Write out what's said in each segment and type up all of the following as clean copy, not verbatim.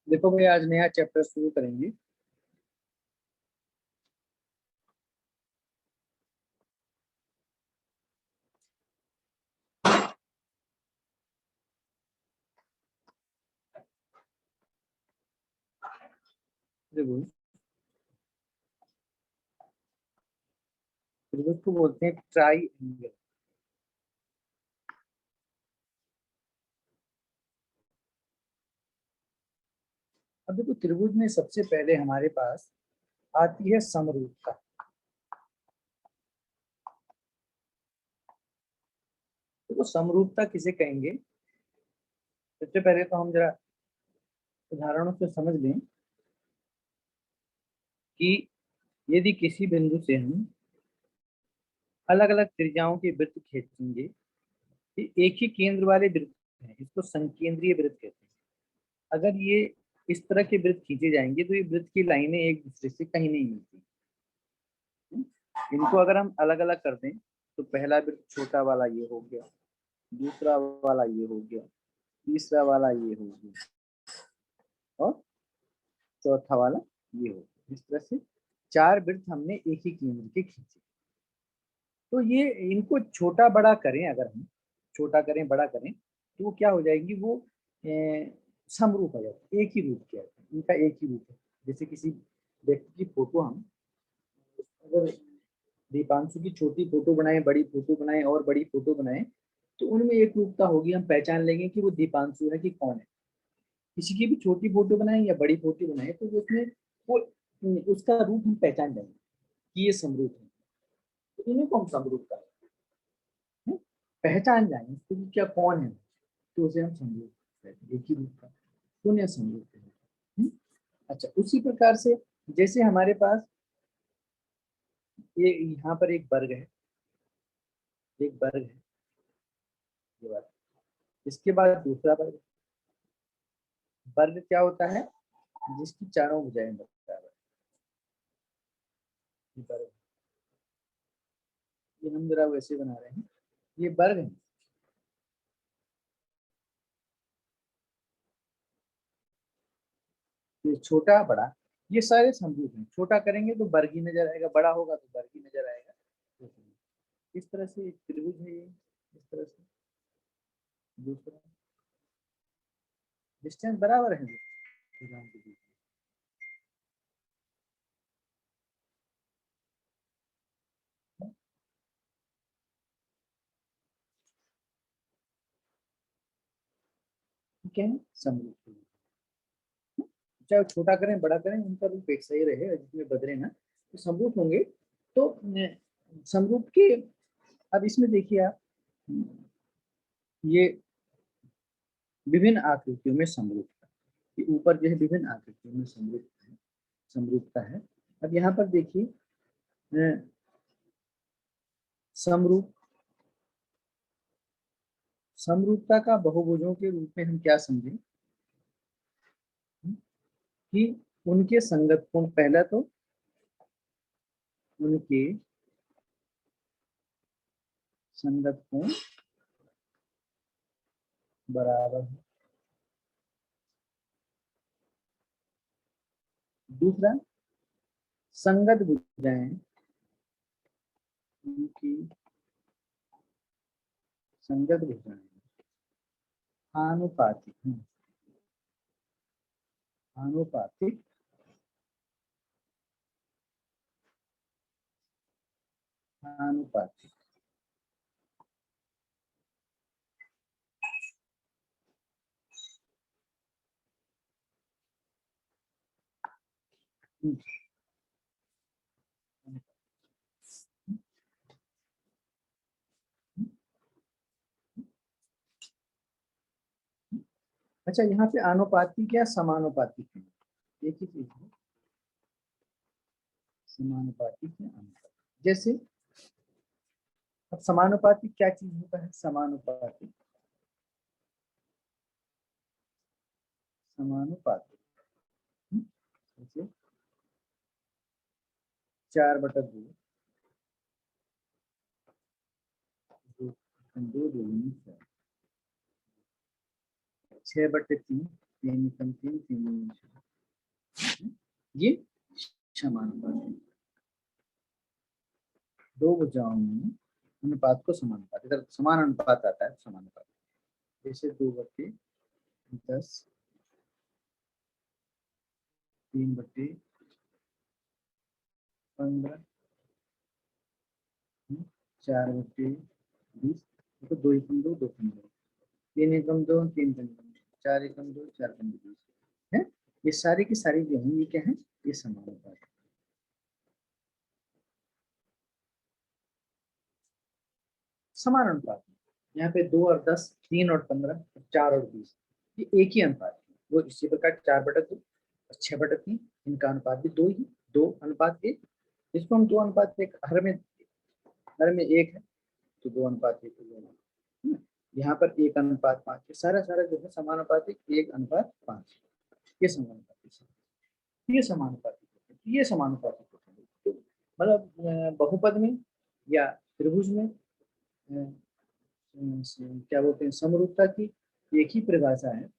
देखो भाई, आज नया चैप्टर शुरू करेंगे। त्रिभुज त्रिभुज को बोलते हैं ट्राई एंगल। अब देखो, त्रिभुज में सबसे पहले हमारे पास आती है समरूपता। देखो, समरूपता किसे कहेंगे? सबसे पहले तो हम जरा उदाहरणों से समझ लें कि यदि किसी बिंदु से हम अलग अलग त्रिज्याओं के वृत्त खींचेंगे, ये एक ही केंद्र वाले वृत्त हैं, इसको संकेंद्रीय वृत्त कहते हैं। अगर ये इस तरह के वृत्त खींचे जाएंगे तो ये वृत्त की लाइनें एक दूसरे से कहीं नहीं मिलती। इनको अगर हम अलग अलग कर दें तो पहला वृत्त छोटा वाला ये हो गया, दूसरा वाला ये हो गया, तीसरा वाला ये हो गया और चौथा वाला ये हो गया। इस तरह से चार वृत्त हमने एक ही केंद्र के खींचे। तो ये इनको छोटा बड़ा करें, अगर हम छोटा करें बड़ा करें तो वो क्या हो जाएंगी, वो समरूप हो जाती है, एक ही रूप के आते हैं, इनका एक ही रूप है। जैसे किसी व्यक्ति की फोटो हम अगर दीपांशु की छोटी फोटो बनाए, बड़ी फोटो बनाए और बड़ी फोटो बनाए तो उनमें एक रूपता होगी, हम पहचान लेंगे कि वो दीपांशु है कि कौन है। किसी की भी छोटी फोटो बनाए या बड़ी फोटो बनाए तो उसमें वो उसका रूप हम पहचान जाएंगे कि ये समरूप है। तो इन्हें को हम समरूप का पहचान जाएंगे तो क्या कौन है, तो उसे हम समरूप कहते हैं, एक ही रूप का शून्य समरूप कहते हैं। अच्छा, उसी प्रकार से जैसे हमारे पास ये यहाँ पर एक वर्ग है, एक वर्ग है ये वर्ग, इसके बाद दूसरा वर्ग। वर्ग क्या होता है? जिसकी चारों भुजाएं बराबर। ये वर्ग, ये हम जरा वैसे बना रहे हैं, ये वर्ग है। ये छोटा बड़ा ये सारे समरूप हैं। छोटा करेंगे तो वर्ग ही नजर आएगा, बड़ा होगा तो वर्ग ही नजर आएगा। इस तरह से एक त्रिभुज है ये, इस तरह से दूसरा डिस्टेंस बराबर है भुजाओं के बीच। ठीक है, समरूप। चाहे छोटा करें बड़ा करें, उनका रूप एक सही रहे, जिसमें बदले ना तो समरूप होंगे। तो समरूप के अब इसमें देखिए आप, ये विभिन्न आकृतियों में समरूपता, ये ऊपर जो है विभिन्न आकृतियों में समरूपता है। अब यहाँ पर देखिए समरूप समरूपता का बहुभुजों के रूप में हम क्या समझें कि उनके संगत कोण, पहला तो उनके संगत कोण बराबर है। दूसरा, संगत भुजाएं उनकी संगत भुजाएं आनुपातिक आनुपातिक आनुपातिक अच्छा, यहाँ पे आनुपातिक या समानुपातिक है, एक ही चीज है। समानुपातिक या आनुपातिक, जैसे अब समानुपातिक क्या चीज होता है? समानुपातिक समानुपातिक जैसे 4/2, 2 2 2 4, 6/3, 3 एकम 3, 3 दूनी 6, ये समानुपाती। दो भुजाओं में अनुपात को समानुपात, इधर समान अनुपात आता है, समानुपात। जैसे 2/10, 3/15, 4/20, तो 2 एकम 2, 2 एकम 2, 3 एकम 2, 3 एकम 2, 4 एकम 2, 4 एकम 20 है। ये सारी की सारी जो है ये क्या है, ये समानुपात है। समान अनुपात, यहाँ पे 2 और 10, 3 और 15, 4 और 20, ये एक ही अनुपात है। वो इसी प्रकार 4/2 और 6/3, इनका अनुपात भी 2 ही, 2:1। इसको हम 2:1, हर में 1 है तो 2:1 है ना? यहाँ पर 1:5 है, सारा सारा जो है समानुपातिक 1:5, ये समानुपातिक, ये समानुपातिक, ये समानुपातिक। तो मतलब बहुपद में या त्रिभुज में क्या बोलते हैं, समरूपता की एक ही परिभाषा है,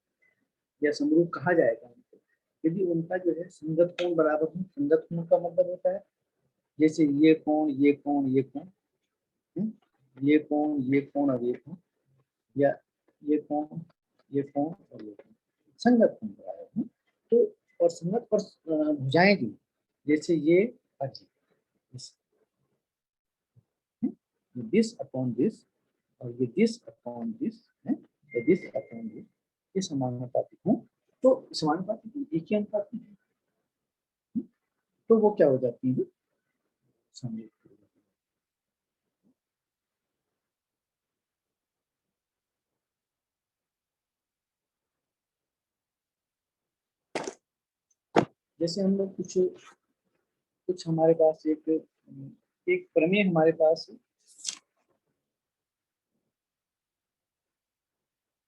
या समरूप कहा जाएगा उनको, यदि उनका जो है संगत कोण बराबर हो। संगत कोण का मतलब होता है जैसे ये कोण, ये कोण, ये कोण, ये कोण, ये कोण और ये कोण, या ये कोण, ये कोण और ये कोण, संगत कोण बराबर हो। तो और संगत और भुजाएं भी, जैसे ये और ये दिस अपॉन दिस, और ये दिस अपॉन दिस है, या दिस अपॉन दिस, ये समानुपातिक हो। तो समानुपातिक एक ही अनुपात में है, तो वो क्या हो जाती है, समरूप। जैसे हम लोग कुछ कुछ हमारे पास एक एक प्रमेय हमारे पास है,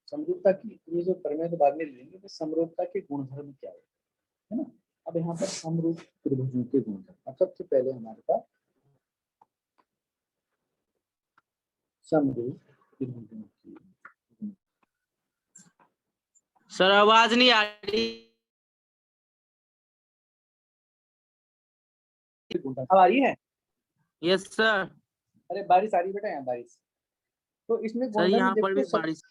समरूपता की। ये जो प्रमेय तो बाद में लेंगे, तो समरूपता के गुणधर्म क्या है ना। अब यहाँ पर समरूप त्रिभुजों के गुणधर्म, अब सबसे पहले हमारे पास समरूप त्रिभुजों की। सर आवाज नहीं आ रही। अब आ रही है? Yes sir. अरे बारिश आ रही बेटा, यहाँ बारिश। तो इसमें सर गुणधर्म यहाँ पर देखो भी सब। बारिश।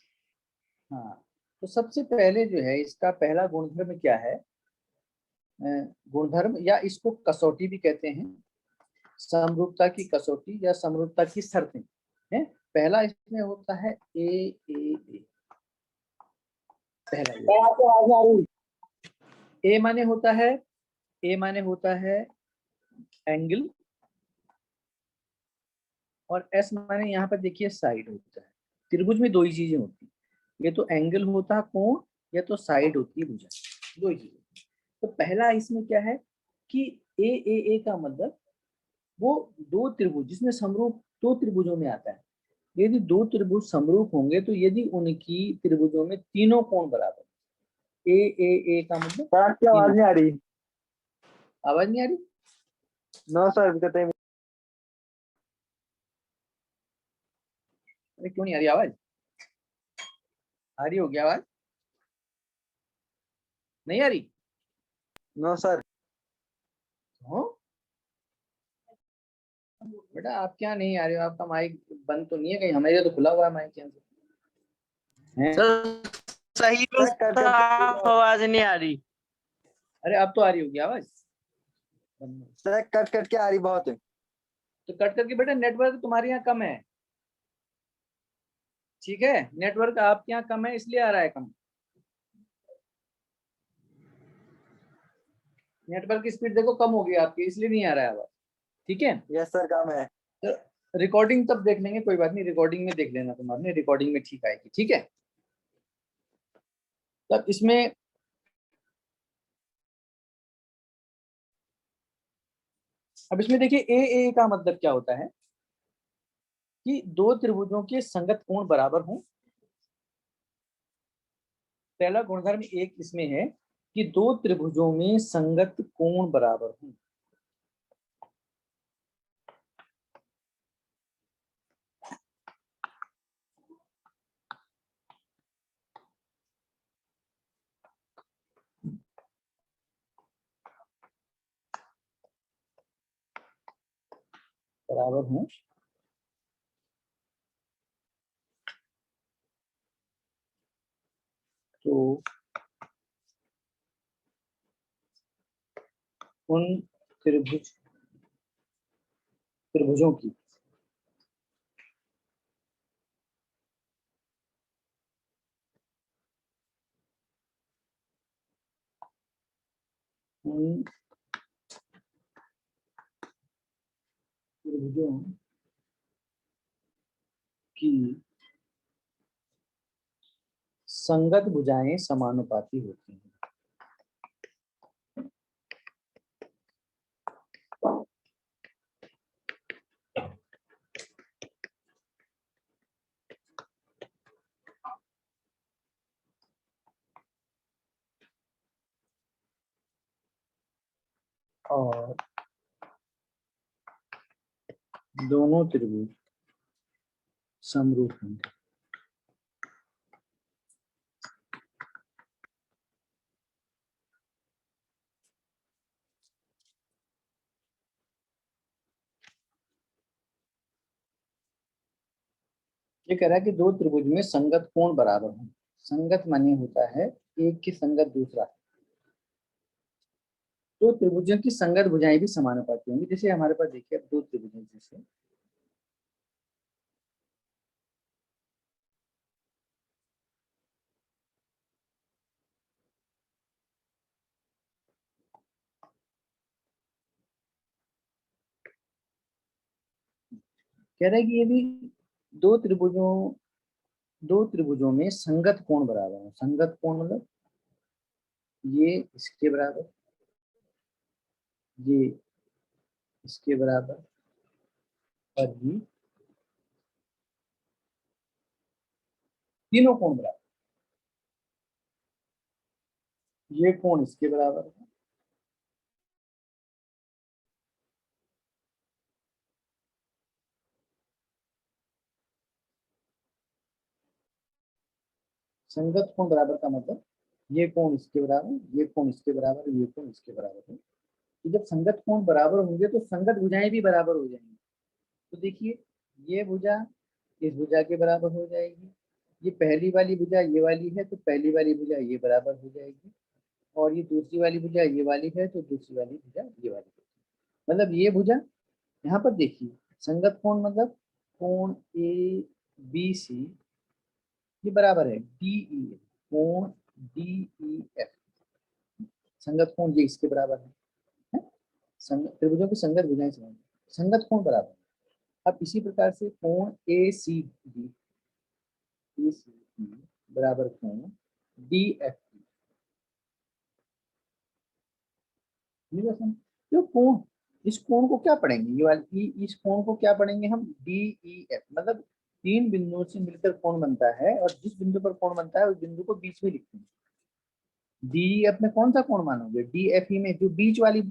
हाँ, तो सबसे पहले जो है इसका पहला गुणधर्म क्या है, गुणधर्म या इसको कसौटी भी कहते हैं, समरूपता की कसौटी या समरूपता की शर्तें हैं। पहला इसमें होता है ए। पहला ए माने होता है, ए माने होता है एंगल, और एस माने यहाँ पर देखिए साइड होता है। त्रिभुज में दो ही चीजें होती हैं, ये तो एंगल होता है कोण, या तो साइड होती है भुजा, दो ही चीजें। तो पहला इसमें क्या है कि ए का मतलब वो दो त्रिभुज जिसमें समरूप दो त्रिभुजों में आता है। यदि दो त्रिभुज समरूप होंगे तो यदि उनकी त्रिभुजों में तीनों कोण बराबर, ए का मतलब। आपकी आवाज नहीं आ रही। आवाज नहीं आ रही? नो सर कहते हैं। अरे क्यों नहीं आ रही आवाज? आ रही होगी आवाज, नहीं आ रही? No sir. हो बेटा, आप क्या नहीं आ रहे हो? आपका माइक बंद तो नहीं है कहीं? हमारे तो खुला हुआ है माइक यहाँ से। सर सही में साफ आवाज नहीं आ रही। अरे अब तो आ रही होगी आवाज। सर कट कट के आ रही बहुत है। तो कट करके बेटा, नेटवर्क तुम्हारे यहाँ कम है, ठीक है? नेटवर्क आपके यहाँ कम है इसलिए आ रहा है कम। नेटवर्क की स्पीड देखो कम हो गई आपकी, इसलिए नहीं आ रहा है आवाज, ठीक है? यस सर काम है। तो रिकॉर्डिंग तब देख लेंगे, कोई बात नहीं, रिकॉर्डिंग में देख लेना तुम्हारे, रिकॉर्डिंग में ठीक आएगी, ठीक है? तब इसमें अब इसमें देखिए ए का मतलब क्या होता है कि दो त्रिभुजों के संगत कोण बराबर हों। पहला गुणधर्म एक इसमें है कि दो त्रिभुजों में संगत कोण बराबर हों। बराबर हों तो उन त्रिभुजों की उन त्रिभुजों की संगत भुजाएं समानुपाती होती हैं। और दोनों त्रिभुज समरूप होंगे। ये कह रहा है कि दो त्रिभुज में संगत कोण बराबर हो। संगत माने होता है एक की संगत दूसरा। दो त्रिभुजों की संगत भुजाएं भी समानुपाती होंगी। जैसे हमारे पास देखिए अब दो त्रिभुज हैं, जैसे कह रहा है कि यदि दो त्रिभुजों में संगत कोण बराबर हो। संगत कोण मतलब ये इसके बराबर, ये इसके बराबर और ये तीनों कोण बराबर। ये कोण इसके बराबर है, संगत कोण बराबर का मतलब ये कोण इसके बराबर, ये कोण इसके बराबर, ये कोण इसके बराबर है। तो जब संगत कोण बराबर होंगे तो संगत भुजाएं भी बराबर हो जाएंगी। तो देखिए ये भुजा इस भुजा के बराबर हो जाएगी, ये पहली वाली भुजा ये वाली है तो पहली वाली भुजा ये बराबर हो जाएगी, और ये दूसरी वाली भुजा ये वाली है तो दूसरी वाली भुजा ये वाली है। मतलब ये भुजा यहाँ पर देखिए संगत कोण मतलब कोण ए बी सी ये बराबर है डी ई एफ। कोण डी ई एफ संगत कोण ये इसके बराबर है? त्रिभुजों की संगत भुजाएं समान, संगत कोण बराबर है। अब इसी प्रकार से कोण ए सी डी बराबर कोण डी एफ तो कोण इस कोण को क्या पढ़ेंगे, ये वाली इस कोण को क्या पढ़ेंगे हम डी ई एफ। मतलब तीन बिंदुओं से मिलकर कोण बनता है और जिस बिंदु पर कोण बनता है उस बिंदु को बीच में लिखते हैं। डी एफ में कौन सा कोण मानोगे, डी एफ ई में जो बीच वाली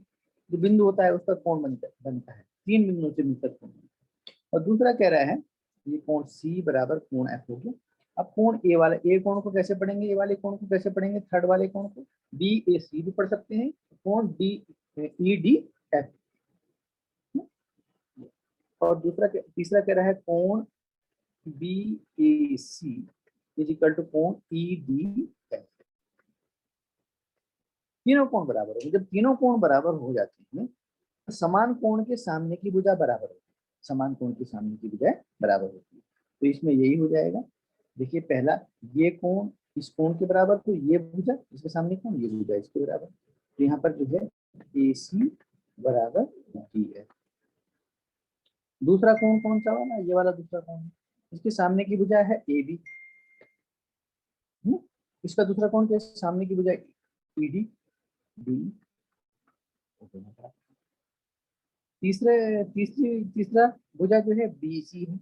जो बिंदु होता है उस पर कोण बनता है। तीन बिंदुओं से मिलकर कोण बनता है। और दूसरा कह रहा है ये कोण सी बराबर कोण एफ हो गया। अब कोण ए वाला ए कोण को कैसे पढ़ेंगे, ए वाले कोण को कैसे पढ़ेंगे, थर्ड वाले कोण को डी ए सी भी पढ़ सकते हैं, कोण डी ई डी एफ। और तीसरा कह रहा है कोण B A C is equal to कोण ई डी एफ। तीनों कोण बराबर होंगे। जब तीनों कोण बराबर हो जाते हैं तो समान कोण के सामने की भुजा बराबर होती है। समान कोण के सामने की भुजा बराबर होती है, तो इसमें यही हो जाएगा। देखिए पहला ये कोण इस कोण के बराबर, तो ये भुजा इसके सामने कोण ये भुजा इसके बराबर। तो यहाँ पर जो है ए सी बराबर डी है। दूसरा कोण कौन सा वाला, ये वाला दूसरा कोण है, इसके सामने की भुजा है ए बी। इसका दूसरा कोण के सामने की भुजा ई डी डी। तीसरा भुजा जो है बी सी है,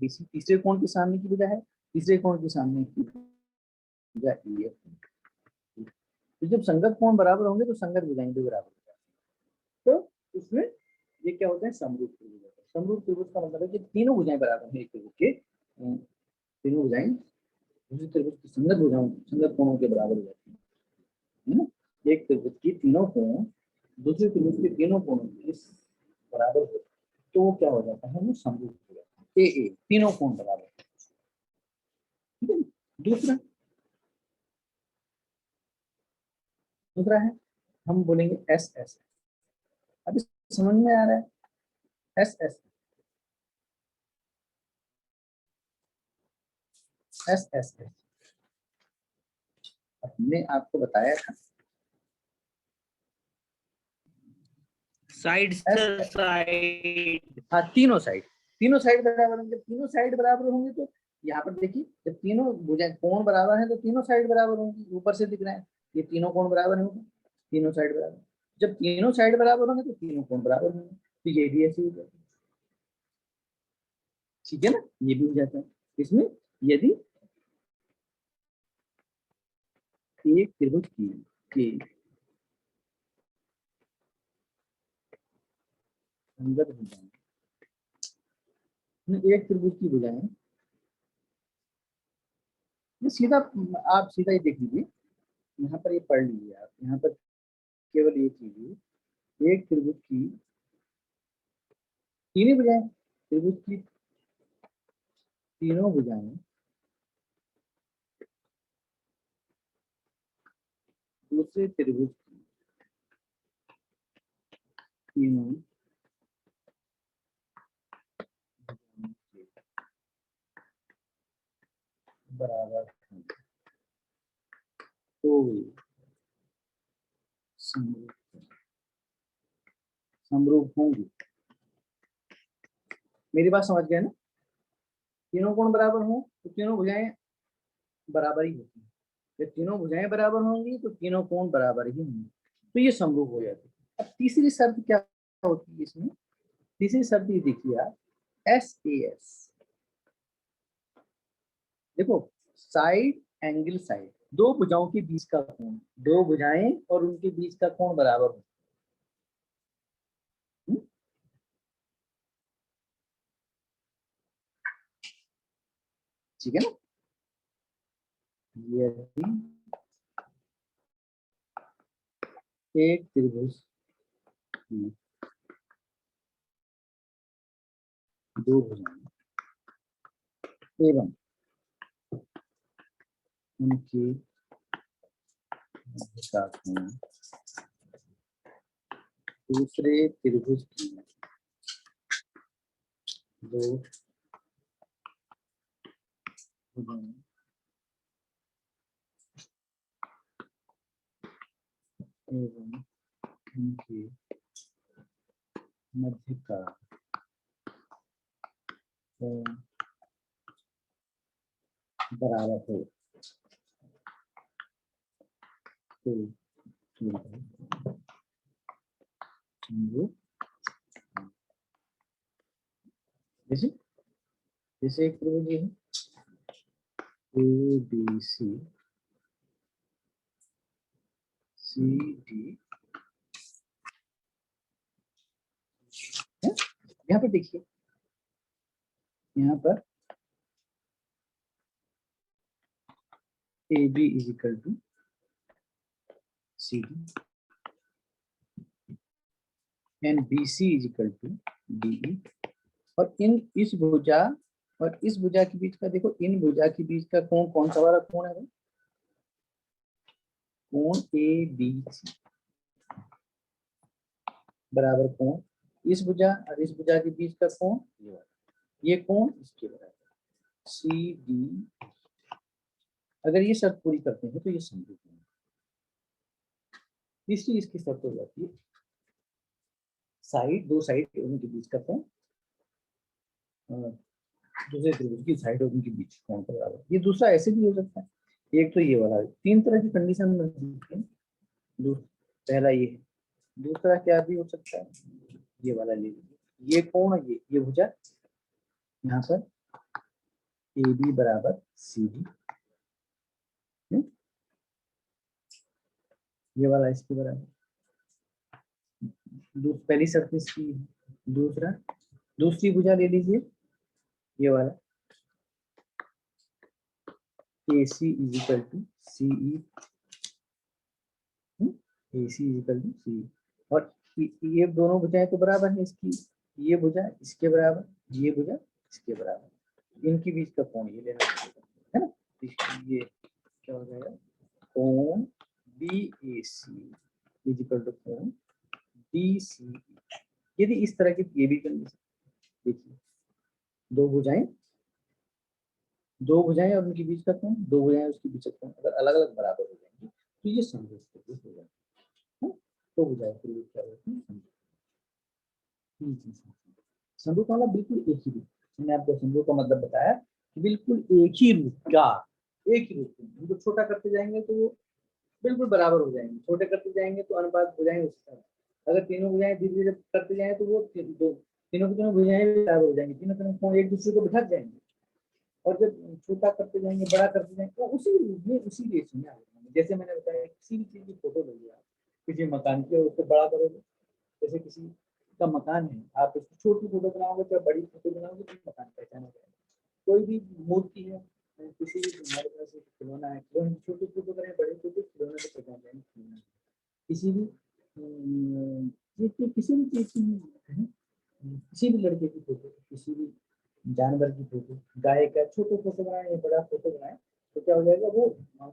बी सी तीसरे कोण के सामने की भुजा है, तीसरे कोण के सामने की भुजा ई है। तो जब संगत कोण बराबर होंगे तो संगत भुजाएं भी बराबर हो जाएंगी। तो उसमें ये क्या होता है, समरूप त्रिभुज होता है। समरूप त्रिभुज का मतलब है कि तीनों भुजाएं बराबर है एक त्रिभुज के, तीनों भुजाएं दूसरे त्रिभुज की संगत कोणों के बराबर हो जाती है ना। एक त्रिभुज की तीनों कोण दूसरे त्रिभुज के तीनों कोणों के बराबर होते हैं। तो वो क्या हो जाता है, वो समरूप हो जाता है। ए तीनों कोण बराबर है। ठीक है। दूसरा दूसरा है, हम बोलेंगे एस एस। अभी समझ में आ रहा है, S S S S S. हमने आपको बताया था साइड एस, से साइड। हाँ तीनों साइड बराबर होंगे। तीनों साइड बराबर होंगे तो यहाँ पर देखिए, जब तीनों भुजाएं कोण बराबर है तो तीनों साइड बराबर होंगी। ऊपर से दिख रहा है ये तीनों कोण बराबर होंगे, तीनों साइड बराबर। जब तीनों साइड बराबर होंगे तो तीनों कोण बराबर होंगे, तो ये भी ऐसे हो जाता है। ठीक है ना, ये भी हो जाता है। इसमें यदि एक त्रिभुज की अंगद भुजाएं, एक त्रिभुज की भुजाएं, ये सीधा, आप सीधा ही देख लीजिए, यहाँ पर ये पढ़ लीजिए आप, यहाँ पर केवल ये कीजिए, एक त्रिभुज की तीन ही भुजाएं, त्रिभुज की तीनों भुजाएं दूसरे त्रिभुज की तीनों भुजाओं के बराबर हैं, तो वे समरूप होंगी। मेरी बात समझ गए ना? तीनों कोण बराबर हो तो तीनों भुजाएं बराबर ही होती हैं। जब तीनों भुजाएं बराबर होंगी तो तीनों कोण बराबर ही होंगे, तो ये समरूप हो जाते हैं। अब तीसरी शर्त क्या होती है इसमें? तीसरी शर्त ये देखिए आप, एस ए एस। देखो, साइड एंगल साइड, दो भुजाओं के बीच का कोण, दो भुजाएं और उनके बीच का कोण बराबर हो। ठीक है ना? यदि एक त्रिभुज की दो भुजाएं एवं उनके मध्य का कोण दूसरे त्रिभुज की दो भुजाएं एवं उनके मध्य का कोण बराबर हो तो समरूप। जैसे जैसे एक त्रिभुज है A B C C D, यहाँ पर देखिए, यहाँ पर A B is equal to C D and B C is equal to D E. और इस भुजा और इस भुजा के बीच का देखो, इन भुजा के बीच का कोण कौन सा वाला कोण है? कोण ए बी सी बराबर कोण इस भुजा और इस भुजा के बीच का कोण ये कोण इसके बराबर सी डी। अगर ये शर्त पूरी करते हैं तो ये समरूप है। तीसरी इसकी शर्त हो जाती है, साइड दो साइड उनके बीच का कोण दूसरे त्रिभुज की साइड और उनके बीच कोण का बराबर। ये दूसरा ऐसे भी हो सकता है, एक तो ये वाला, तीन तरह की कंडीशन मिल सकती है। पहला ये है, दूसरा क्या भी हो सकता है, ये वाला ले लीजिए, ये कोण ये भुजा यहाँ पर ए बी बराबर सी डी, ये वाला इसके बराबर। पहली शर्त इसकी, दूसरी भुजा ले लीजिए, ये वाला A C is equal to C E, A C is equal to C, और ये दोनों भुजाएं तो बराबर है इसकी, ये भुजा इसके बराबर, ये भुजा इसके बराबर, इनके बीच का कोण ये लेना है ना। ये क्या हो जाएगा, कोण BAC इज इक्वल टू कोण BCE। यदि इस तरह की ये भी कंडीशन, देखिए दो भुजाएं और उनके बीच का कोण, दो भुजाएं उसके बीच का कोण अगर अलग अलग बराबर हो जाएंगे तो ये समरूप त्रिभुज हो जाएगा। तो भुजाएं के लिए क्या होता है, समरूप वाला बिल्कुल एक ही रूप। मैंने आपको समरूप का मतलब बताया कि बिल्कुल एक ही रूप का, एक ही रूप, उनको छोटा करते जाएंगे तो वो बिल्कुल बराबर हो जाएंगे, छोटे करते जाएंगे तो अनुपात हो जाएंगे उसका। अगर तीनों भुजाएं धीरे धीरे करते जाएं तो वो तीनों की तीनों भुजाएं भी बराबर हो जाएंगी, तीनों कोण एक दूसरे को बिठक जाएंगे। और जब छोटा करते जाएंगे बड़ा करते जाएंगे तो उसी रूप में उसी रेशो में आ जाएंगे। जैसे मैंने बताया किसी भी चीज की फोटो लोगे आप, किसी मकान की, और उसको बड़ा करोगे, जैसे किसी का मकान है, आप उसकी छोटी फोटो बनाओगे चाहे बड़ी फोटो बनाओगे तो मकान पहचाना जाएगा। कोई भी मूर्ति है, किसी भी हमारे पास एक खिलौना है, खिलौने छोटी फोटो करें बड़ी फोटो, खिलौने से पहचान जाएंगे खिलौना। किसी भी किसी भी चीज की, किसी भी लड़के की फोटो, किसी भी जानवर की फोटो, गाय का छोटे फोटो बनाए या बड़ा फोटो बनाए तो क्या हो जाएगा, वो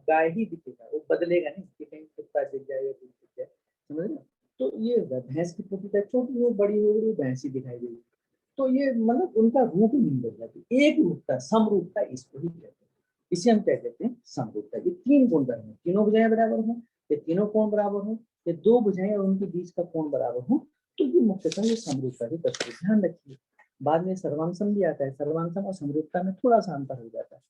गाय ही दिखेगा, वो बदलेगा नहीं कि कहीं कुत्ता दिख जाए या कुछ दिख जाए, समझ रहे। तो ये भैंस की फोटो चाहे छोटी हो बड़ी हो वो भैंस ही दिखाई देगी। तो ये मतलब उनका रूप नहीं बदल जाती, एक रूपता समरूपता इसको ही कहते हैं। इसे हम क्या कहते हैं, समरूपता। ये तीन गुण धर्म है, तीनों भुजाएं बराबर हो, ये तीनों कोण बराबर हो, ये दो भुजाएं और उनके बीच का कोण बराबर हो, तो ये मुख्यतः ये समरूपता ही तत्व। ध्यान रखिए बाद में सर्वांशम भी आता है, सर्वांशम और समरूपता में थोड़ा सा अंतर हो जाता है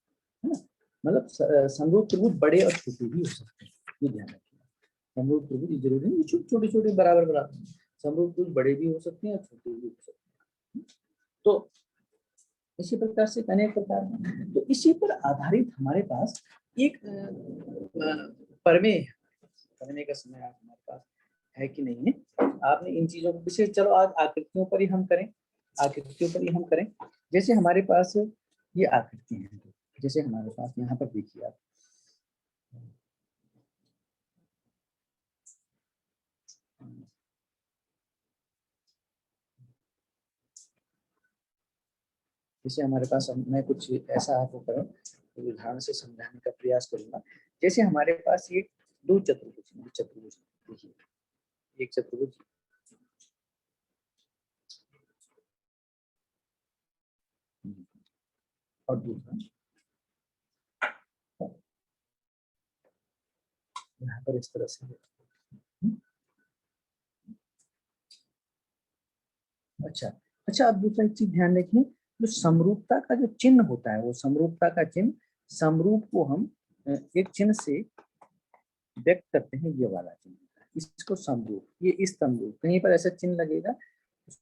ना। मतलब समरूप त्रिभुज बड़े और छोटे भी हो सकते हैं, ये ध्यान रखिए। समरूप त्रिभुज जरूरी नहीं छोटे छोटे बराबर बराबर, समरूप त्रिभुज बड़े भी हो सकते हैं और छोटे भी हो सकते हैं। तो इसी प्रकार से अनेक प्रकार, तो इसी पर आधारित हमारे पास एक परमेय, पढ़ने का समय हमारे पास है कि नहीं है। आपने इन चीजों को विशेष, चलो आज आकृतियों पर ही हम करें, आकृतियों पर ही हम करें। जैसे हमारे पास ये आकृति है, जैसे हमारे पास यहाँ पर देखिए आप, जैसे हमारे पास, मैं कुछ ऐसा आपको करूँ तो उदाहरण से समझाने का प्रयास करूंगा। जैसे हमारे पास ये दो चतुर्भुज देखिए, एक चतुर्भुज और दूसरा यहाँ पर इस तरह से। अच्छा अच्छा, अब दूसरा एक चीज ध्यान रखिए, जो समरूपता का जो चिन्ह होता है, वो समरूपता का चिन्ह, समरूप को हम एक चिन्ह से व्यक्त करते हैं, ये वाला चिन्ह, इसको समरूप, ये इस समरूप, कहीं पर ऐसा चिन्ह लगेगा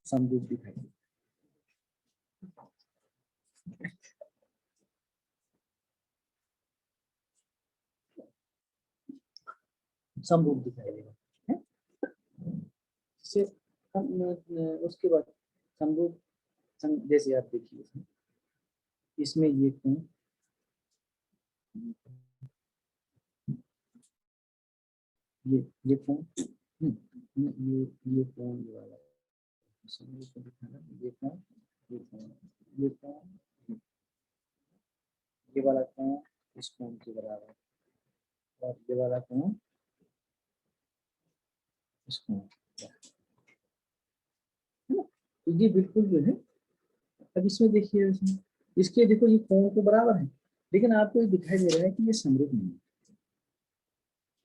समरूप दिखाई देगा। समरूप दिखाई देगा, से उसके बाद समरूप, जैसे आप देखिए इसमें ये कोण, ये कोण, ये कोण, ये वाला समरूप को दिखाना, ये कोण, ये कोण, ये कोण, ये वाला कोण इस कोण के बराबर, और ये वाला कोण इस कोण है ना। तो ये बिल्कुल जो है, अब इसमें देखिए, इसमें इसके देखो ये कोण तो बराबर है, लेकिन आपको ये दिखाई दे रहा है कि ये समरूप नहीं है।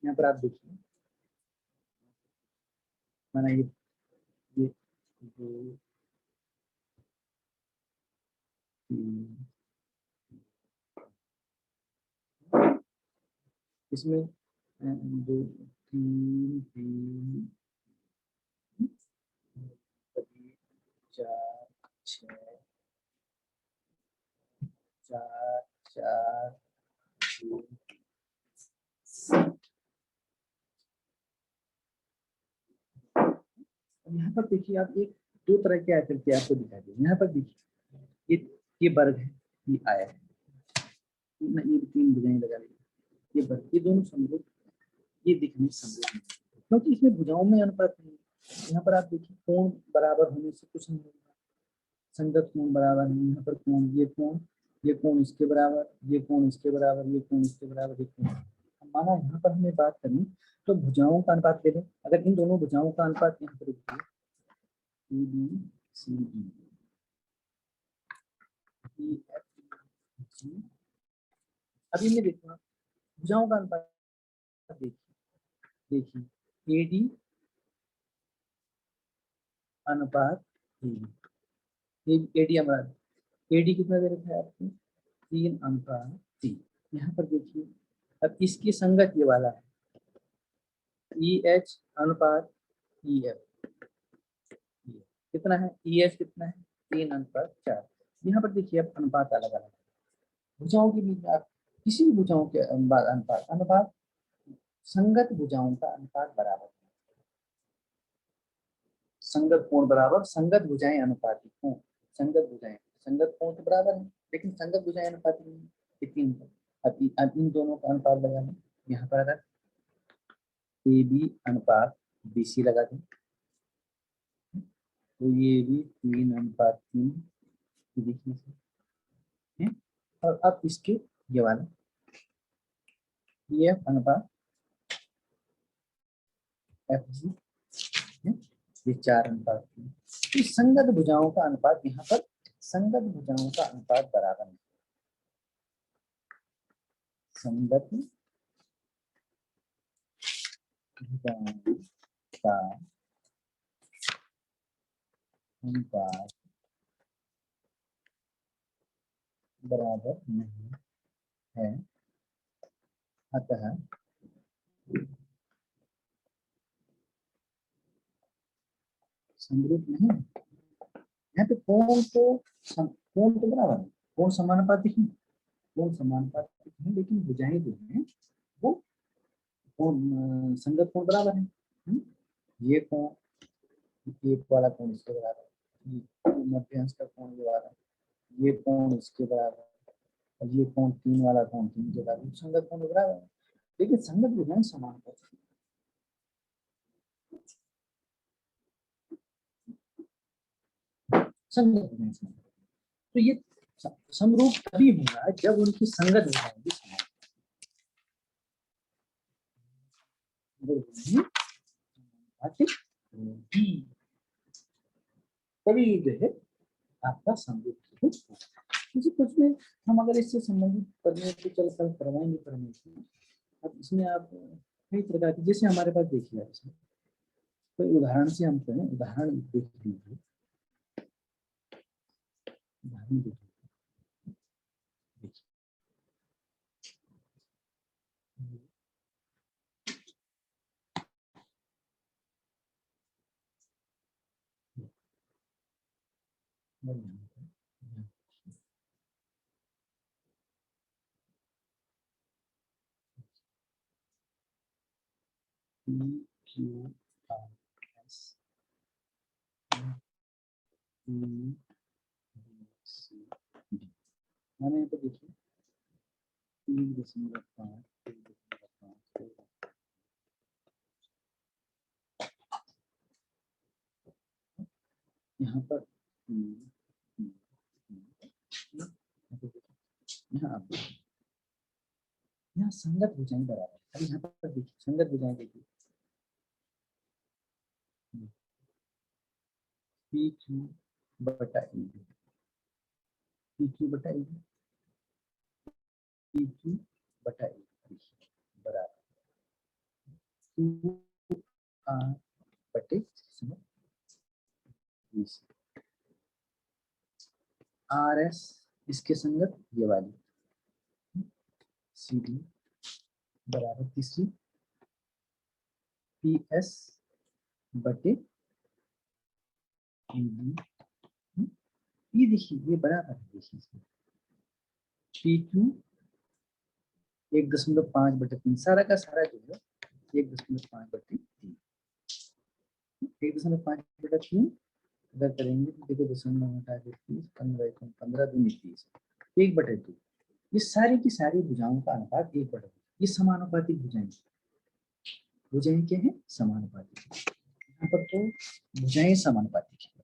यहाँ पर आप देखिए, माना ये 2 3, इसमें 2 3 3 4 6 4 4 3। यहाँ पर देखिए आप, एक दो तरह की आकृति आपको दिखाई दे, यहाँ पर देखिए ये वर्ग है, ये आया है, ये 3 भुजाएं लगा ली, ये वर्ग, ये दोनों समरूप, ये दिखने समरूप नहीं, क्योंकि इसमें भुजाओं में अनुपात नहीं है। यहाँ पर आप देखिए कोण बराबर होने से कुछ नहीं होगा, संगत कोण बराबर है, यहाँ पर कोण, ये कोण इसके बराबर, ये कोण इसके बराबर, ये कोण इसके बराबर, ये कोण। माना यहाँ पर हमें बात करनी तो भुजाओं का अनुपात ले लें। अगर इन दोनों भुजाओं का अनुपात यहाँ पर अभी मैं देखूंगा भुजाओं का अनुपात। देखिए एडी अनुपात एडी अनुपात, एडी कितना दे रखा है आपको 3 अनुपात 3। यहाँ पर देखिए अब इसकी संगत ये वाला है EH अनुपात EF, कितना है EH कितना है 3 अनुपात 4। यहाँ पर देखिए अब अनुपात अलग अलग भुजाओं के बीच में, आप किसी भी भुजाओं के अनुपात संगत भुजाओं का अनुपात बराबर, संगत कोण बराबर संगत भुजाएं अनुपाती कोण, संगत कोण तो बराबर है लेकिन संगत भुजाएं अनुपाती नहीं है, 3। अब इन दोनों का अनुपात लगा लें। यहाँ पर अगर AB अनुपात BC लगा दें तो ये भी 3 अनुपात 3 देखिए है। और अब इसके ये वाला EF अनुपात FG है, ये 4 अनुपात 3। तो संगत भुजाओं का अनुपात, यहाँ पर संगत भुजाओं का अनुपात बराबर है, संगत भुजाओं का अनुपात बराबर नहीं है, अतः समरूप नहीं है। यहाँ पे कोण तो बराबर है, कोण समानुपाती है, कोण समानुपाती है, लेकिन भुजाएं जो हैं वो संगत कोण बराबर है। ये कोण एक वाला कोण इसके बराबर, मध्यांश का कोण ये वाला, ये कोण इसके बराबर, और ये कोण 3 वाला कोण 3 के बराबर, संगत कोण बराबर है, लेकिन संगत भुजाएं समानुपाती है। संगत भुजाएं, तो ये समरूप तभी होगा जब उनकी संगत भुजाएं भी समान तभी जो है आपका समरूप किसी कुछ में हम अगर इससे संबंधित करने को चल कर करवाएंगे परमेश्वर। अब इसमें आप कई प्रकार की, जैसे हमारे पास देखिए इसमें कोई उदाहरण से हम करें, उदाहरण देख लीजिए, उदाहरण देखिए PQRS मैंने यहाँ पे देखिए 3.5 यहाँ पर यहाँ संगत भुजाएं बराबर। अभी यहाँ पर देखिए संगत भुजाएं देखिए PQ बटा EB, PQ बटा EB, PQ बटा EB बराबर 2R बटे RS इसके संगत ये वाली CD बराबर तीसरी PS बटे EB, ये देखिए ये बराबर है, देखिए PQ 1.5 बटे 3, सारा का सारा जो है 1.5 बटे 3, 1.5 बटे 3 अगर करेंगे तो देखो 0.30 15 15 दूनी 30 1 बटे 2। ये सारी की सारी भुजाओं का अनुपात 1 बटे 2। ये समानुपाती भुजाएं, भुजाएं क्या है समानुपाती, यहाँ पर तो भुजाएं समानुपाती है।